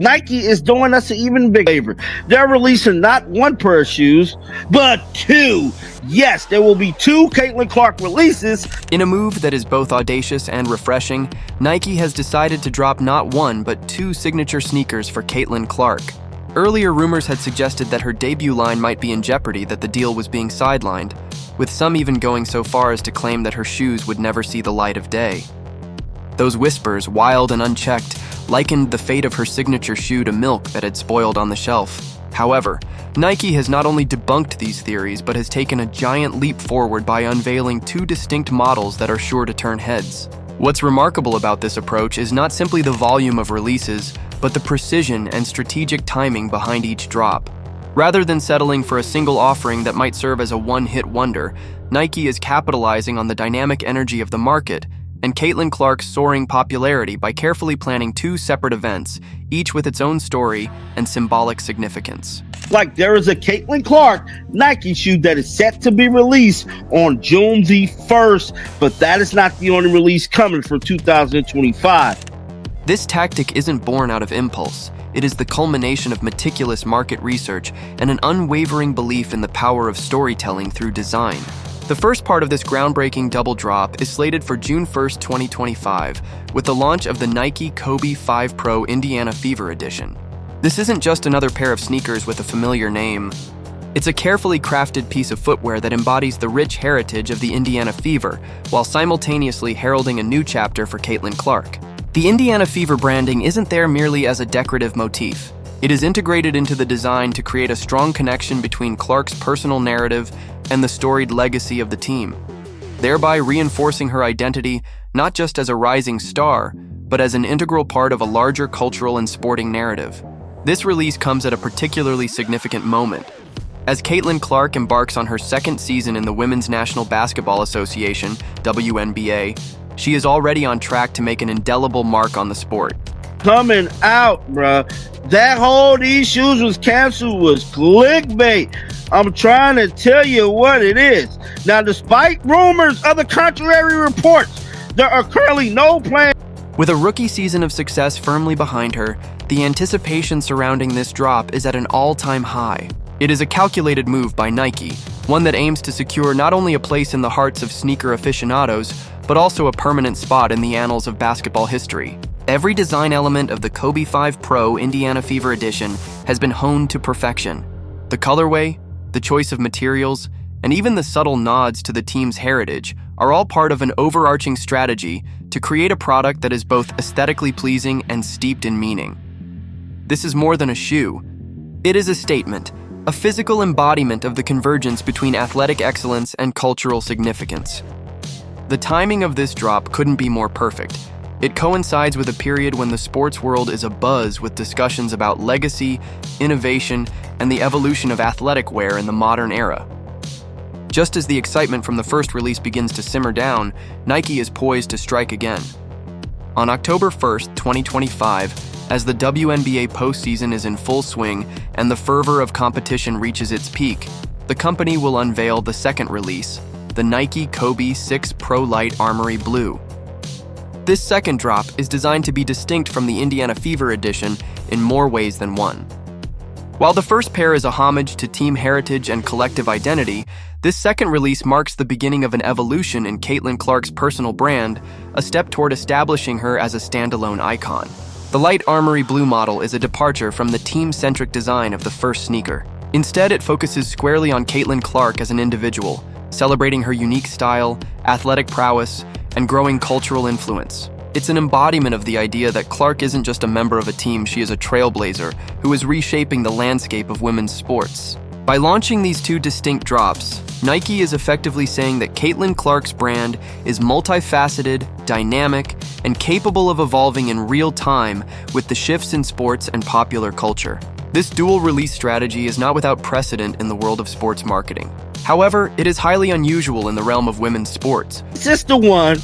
Nike is doing us an even bigger favor. They're releasing not one pair of shoes, but two. Yes, there will be two Caitlin Clark releases. In a move that is both audacious and refreshing, Nike has decided to drop not one, but two signature sneakers for Caitlin Clark. Earlier rumors had suggested that her debut line might be in jeopardy, that the deal was being sidelined, with some even going so far as to claim that her shoes would never see the light of day. Those whispers, wild and unchecked, likened the fate of her signature shoe to milk that had spoiled on the shelf. However, Nike has not only debunked these theories, but has taken a giant leap forward by unveiling two distinct models that are sure to turn heads. What's remarkable about this approach is not simply the volume of releases, but the precision and strategic timing behind each drop. Rather than settling for a single offering that might serve as a one-hit wonder, Nike is capitalizing on the dynamic energy of the market and Caitlin Clark's soaring popularity by carefully planning two separate events, each with its own story and symbolic significance. Like there is a Caitlin Clark Nike shoe that is set to be released on June the 1st, but that is not the only release coming for 2025. This tactic isn't born out of impulse. It is the culmination of meticulous market research and an unwavering belief in the power of storytelling through design. The first part of this groundbreaking double drop is slated for June 1st, 2025, with the launch of the Nike Kobe 5 Pro Indiana Fever Edition. This isn't just another pair of sneakers with a familiar name. It's a carefully crafted piece of footwear that embodies the rich heritage of the Indiana Fever, while simultaneously heralding a new chapter for Caitlin Clark. The Indiana Fever branding isn't there merely as a decorative motif. It is integrated into the design to create a strong connection between Clark's personal narrative and the storied legacy of the team, thereby reinforcing her identity not just as a rising star, but as an integral part of a larger cultural and sporting narrative. This release comes at a particularly significant moment. As Caitlin Clark embarks on her second season in the Women's National Basketball Association, WNBA, she is already on track to make an indelible mark on the sport. Coming out, bruh. That whole these shoes was canceled was clickbait. I'm trying to tell you what it is. Now, despite rumors of the contrary reports, there are currently no plans. With a rookie season of success firmly behind her, the anticipation surrounding this drop is at an all-time high. It is a calculated move by Nike, one that aims to secure not only a place in the hearts of sneaker aficionados, but also a permanent spot in the annals of basketball history. Every design element of the Kobe 5 Pro Indiana Fever Edition has been honed to perfection. The colorway, the choice of materials, and even the subtle nods to the team's heritage are all part of an overarching strategy to create a product that is both aesthetically pleasing and steeped in meaning. This is more than a shoe. It is a statement, a physical embodiment of the convergence between athletic excellence and cultural significance. The timing of this drop couldn't be more perfect. It coincides with a period when the sports world is abuzz with discussions about legacy, innovation, and the evolution of athletic wear in the modern era. Just as the excitement from the first release begins to simmer down, Nike is poised to strike again. On October 1st, 2025, as the WNBA postseason is in full swing and the fervor of competition reaches its peak, the company will unveil the second release, the Nike Kobe 6 Pro Light Armory Blue. This second drop is designed to be distinct from the Indiana Fever Edition in more ways than one. While the first pair is a homage to team heritage and collective identity, this second release marks the beginning of an evolution in Caitlin Clark's personal brand, a step toward establishing her as a standalone icon. The Light Armory Blue model is a departure from the team-centric design of the first sneaker. Instead, it focuses squarely on Caitlin Clark as an individual, celebrating her unique style, athletic prowess, and growing cultural influence. It's an embodiment of the idea that Clark isn't just a member of a team, she is a trailblazer who is reshaping the landscape of women's sports. By launching these two distinct drops, Nike is effectively saying that Caitlin Clark's brand is multifaceted, dynamic, and capable of evolving in real time with the shifts in sports and popular culture. This dual release strategy is not without precedent in the world of sports marketing. However, it is highly unusual in the realm of women's sports. It's just the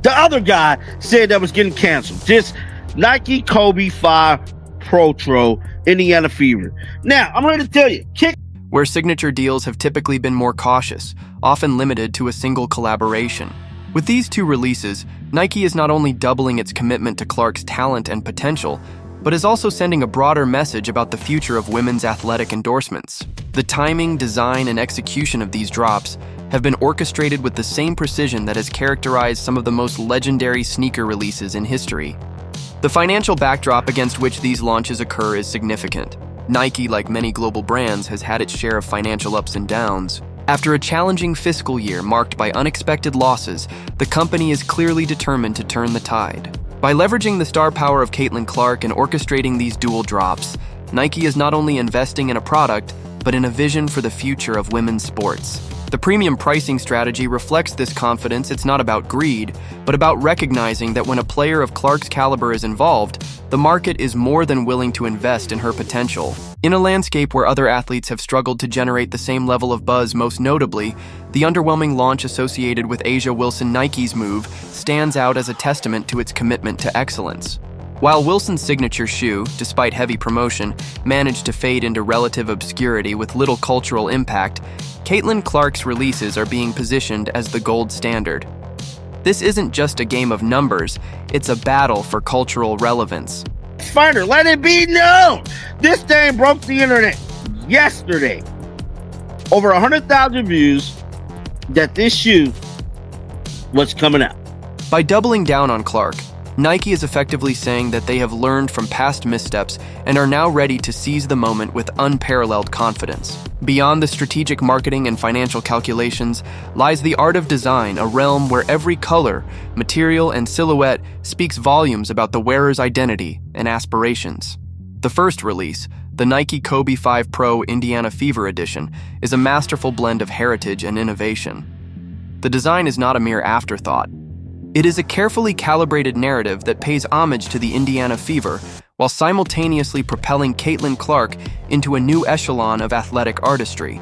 other guy said that was getting canceled. This Nike Kobe 5 Pro Indiana Fever. Now, I'm ready to tell you, where signature deals have typically been more cautious, often limited to a single collaboration. With these two releases, Nike is not only doubling its commitment to Clark's talent and potential, but is also sending a broader message about the future of women's athletic endorsements. The timing, design, and execution of these drops have been orchestrated with the same precision that has characterized some of the most legendary sneaker releases in history. The financial backdrop against which these launches occur is significant. Nike, like many global brands, has had its share of financial ups and downs. After a challenging fiscal year marked by unexpected losses, the company is clearly determined to turn the tide. By leveraging the star power of Caitlin Clark and orchestrating these dual drops, Nike is not only investing in a product, but in a vision for the future of women's sports. The premium pricing strategy reflects this confidence. It's not about greed, but about recognizing that when a player of Clark's caliber is involved, the market is more than willing to invest in her potential. In a landscape where other athletes have struggled to generate the same level of buzz, most notably, the underwhelming launch associated with A'ja Wilson Nike's move stands out as a testament to its commitment to excellence. While Wilson's signature shoe, despite heavy promotion, managed to fade into relative obscurity with little cultural impact, Caitlin Clark's releases are being positioned as the gold standard. This isn't just a game of numbers, it's a battle for cultural relevance. Finder, let it be known, this thing broke the internet yesterday. Over 100,000 views that this shoe was coming out. By doubling down on Clark, Nike is effectively saying that they have learned from past missteps and are now ready to seize the moment with unparalleled confidence. Beyond the strategic marketing and financial calculations lies the art of design, a realm where every color, material, and silhouette speaks volumes about the wearer's identity and aspirations. The first release, the Nike Kobe 5 Pro Indiana Fever Edition, is a masterful blend of heritage and innovation. The design is not a mere afterthought. It is a carefully calibrated narrative that pays homage to the Indiana Fever while simultaneously propelling Caitlin Clark into a new echelon of athletic artistry.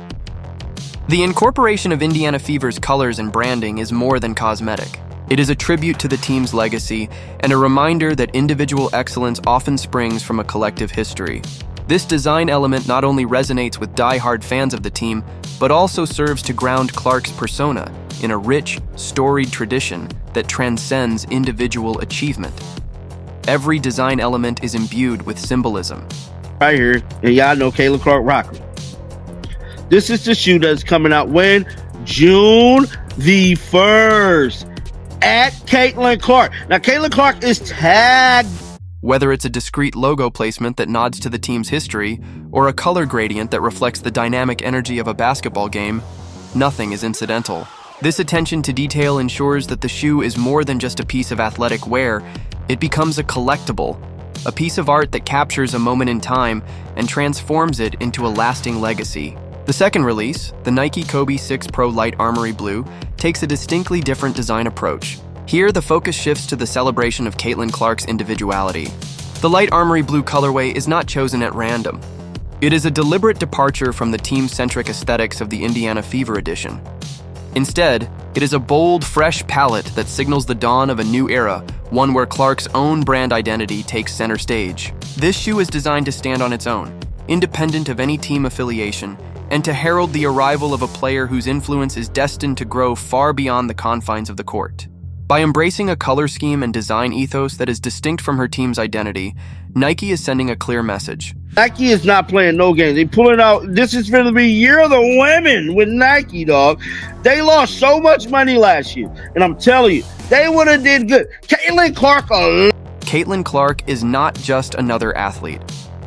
The incorporation of Indiana Fever's colors and branding is more than cosmetic. It is a tribute to the team's legacy and a reminder that individual excellence often springs from a collective history. This design element not only resonates with die-hard fans of the team, but also serves to ground Clark's persona in a rich, storied tradition that transcends individual achievement. Every design element is imbued with symbolism. Right here, and y'all know Caitlin Clark rocker. This is the shoe that's coming out when? June the 1st at Caitlin Clark. Now, Caitlin Clark is tagged. Whether it's a discrete logo placement that nods to the team's history or a color gradient that reflects the dynamic energy of a basketball game, nothing is incidental. This attention to detail ensures that the shoe is more than just a piece of athletic wear. It becomes a collectible, a piece of art that captures a moment in time and transforms it into a lasting legacy. The second release, the Nike Kobe 6 Pro Light Armory Blue, takes a distinctly different design approach. Here, the focus shifts to the celebration of Caitlin Clark's individuality. The Light Armory Blue colorway is not chosen at random. It is a deliberate departure from the team-centric aesthetics of the Indiana Fever Edition. Instead, it is a bold, fresh palette that signals the dawn of a new era, one where Clark's own brand identity takes center stage. This shoe is designed to stand on its own, independent of any team affiliation, and to herald the arrival of a player whose influence is destined to grow far beyond the confines of the court. By embracing a color scheme and design ethos that is distinct from her team's identity, Nike is sending a clear message. Nike is not playing no games. They pulling out. This is going to be Year of the Women with Nike, dog. They lost so much money last year, and I'm telling you, they would have did good. Caitlin Clark. Caitlin Clark is not just another athlete.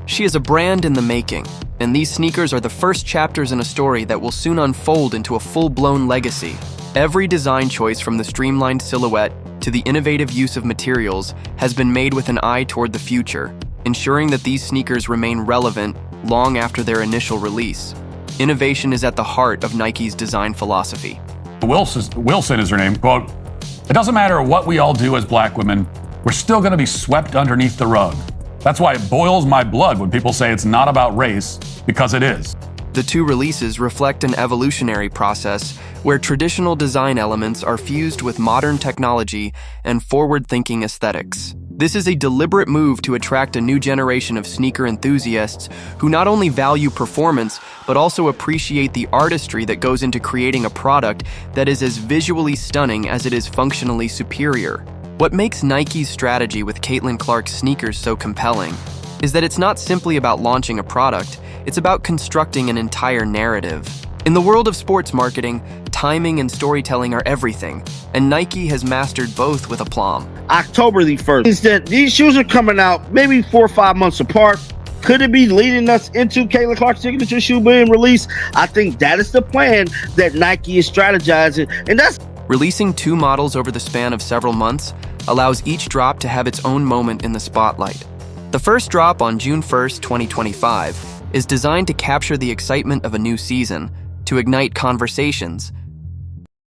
She is a brand in the making, and these sneakers are the first chapters in a story that will soon unfold into a full-blown legacy. Every design choice, from the streamlined silhouette to the innovative use of materials, has been made with an eye toward the future, ensuring that these sneakers remain relevant long after their initial release. Innovation is at the heart of Nike's design philosophy. Wilson is her name. Quote, "It doesn't matter what we all do as black women, we're still going to be swept underneath the rug. That's why it boils my blood when people say it's not about race, because it is." The two releases reflect an evolutionary process where traditional design elements are fused with modern technology and forward-thinking aesthetics. This is a deliberate move to attract a new generation of sneaker enthusiasts who not only value performance, but also appreciate the artistry that goes into creating a product that is as visually stunning as it is functionally superior. What makes Nike's strategy with Caitlin Clark's sneakers so compelling is that it's not simply about launching a product, it's about constructing an entire narrative. In the world of sports marketing, timing and storytelling are everything, and Nike has mastered both with aplomb. October the 1st. Is that these shoes are coming out maybe 4 or 5 months apart. Could it be leading us into Caitlin Clark's signature shoe being released? I think that is the plan that Nike is strategizing, and that's Releasing 2 models over the span of several months allows each drop to have its own moment in the spotlight. The first drop on June 1st, 2025, is designed to capture the excitement of a new season, to ignite conversations,